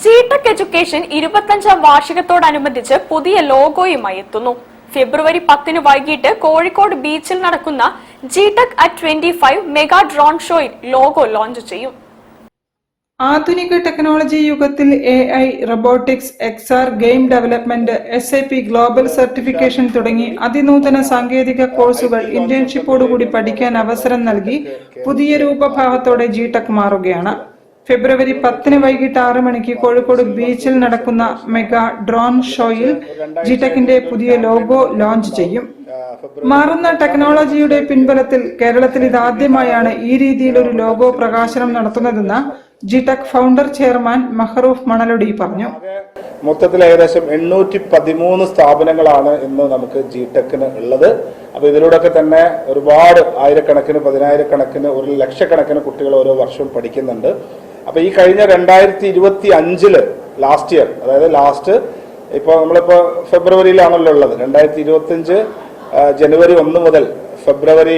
G-Tec education 25ാം വാർഷികത്തോടനുബന്ധിച്ച് പുതിയ ലോഗോയുമായി എത്തുന്നു. ഫെബ്രുവരി 10 വൈകിട്ട് കോഴിക്കോട് ബീച്ചിൽ നടക്കുന്ന ജിടെക് അറ്റ് 25 മെഗാ ഡ്രോൺ ഷോയിൽ ലോഗോ ലോഞ്ച് ചെയ്യും. ആധുനിക ടെക്നോളജി യുഗത്തിൽ AI, robotics, XR, game development, SAP global certification തുടങ്ങി അതിനൂതന സാങ്കേതിക കോഴ്സുകൾ ഇന്റേൺഷിപ്പോടുകൂടി പഠിക്കാൻ അവസരം നൽകി പുതിയ രൂപഭാവത്തോടെ ജിടെക് മാറുകയാണ്. ഫെബ്രുവരി 10 വൈകിട്ട് 6 മണിക്ക് കോഴിക്കോട് ബീച്ചിൽ നടക്കുന്ന മെഗാ ഡ്രോൺ ഷോയിൽ ജിടെക്കിന്റെ പുതിയ ലോഗോ ലോഞ്ച് ചെയ്യും. മാറുന്ന ടെക്നോളജിയുടെ പിൻബലത്തിൽ കേരളത്തിൽ ഇതാദ്യമായാണ് ഈ രീതിയിലൊരു ലോഗോ പ്രകാശനം നടത്തുന്നതെന്ന് ജിടെക് ഫൗണ്ടർ ചെയർമാൻ മഹറൂഫ് മണലൊടി പറഞ്ഞു. മൊത്തത്തിൽ ഏകദേശം 813 സ്ഥാപനങ്ങളാണ് ഇന്ന് നമുക്ക് ജിടെക്കിന് ഉള്ളത്. അപ്പൊ ഇതിലൂടെയൊക്കെ തന്നെ ഒരുപാട് ആയിരക്കണക്കിന്, പതിനായിരക്കണക്കിന്, 1 ലക്ഷക്കണക്കിന് കുട്ടികൾ ഓരോ വർഷവും പഠിക്കുന്നുണ്ട്. അപ്പൊ ഈ കഴിഞ്ഞ 2025 ലാസ്റ്റ് ഇയർ, അതായത് നമ്മളിപ്പോ ഫെബ്രുവരിയിലാണല്ലോ ഉള്ളത്. 2025 ജനുവരി 1 മുതൽ ഫെബ്രുവരി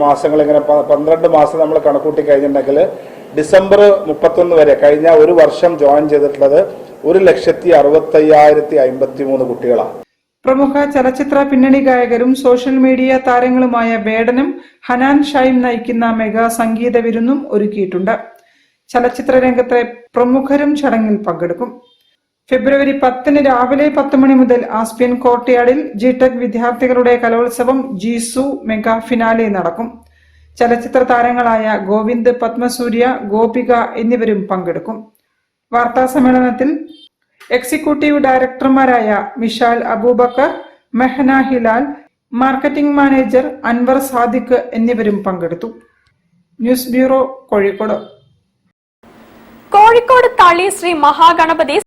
മാസങ്ങൾ ഇങ്ങനെ 12 മാസം നമ്മൾ കണക്കൂട്ടി കഴിഞ്ഞിട്ടുണ്ടെങ്കിൽ ഡിസംബർ 31 വരെ കഴിഞ്ഞ ഒരു വർഷം ജോയിൻ ചെയ്തിട്ടുള്ളത് 1,65,053 കുട്ടികളാണ്. പ്രമുഖ ചലച്ചിത്ര പിന്നണി ഗായകരും സോഷ്യൽ മീഡിയ താരങ്ങളുമായ വേടനും ഹനാൻ ഷായും നയിക്കുന്ന മെഗാ സംഗീത വിരുന്നും ഒരുക്കിയിട്ടുണ്ട്. ചലച്ചിത്ര രംഗത്തെ പ്രമുഖരും ചടങ്ങിൽ പങ്കെടുക്കും. ഫെബ്രുവരി 10 രാവിലെ 10 മണി മുതൽ ആസ്പിയൻ കോർട്ട്യാർഡിൽ ജിടെക് വിദ്യാർത്ഥികളുടെ കലോത്സവം ജിസു മെഗാ ഫിനാലെ നടക്കും. ചലച്ചിത്ര താരങ്ങളായ ഗോവിന്ദ്, പത്മസൂര്യ, ഗോപിക എന്നിവരും പങ്കെടുക്കും. വാർത്താ സമ്മേളനത്തിൽ എക്സിക്യൂട്ടീവ് ഡയറക്ടർമാരായ മിഷാൽ അബൂബക്കർ, മെഹ്ന ഹിലാൽ, മാർക്കറ്റിംഗ് മാനേജർ അൻവർ സാദിഖ് എന്നിവരും പങ്കെടുത്തു. News bureau, Kozhikode. കോഴിക്കോട് തളി ശ്രീ മഹാഗണപതി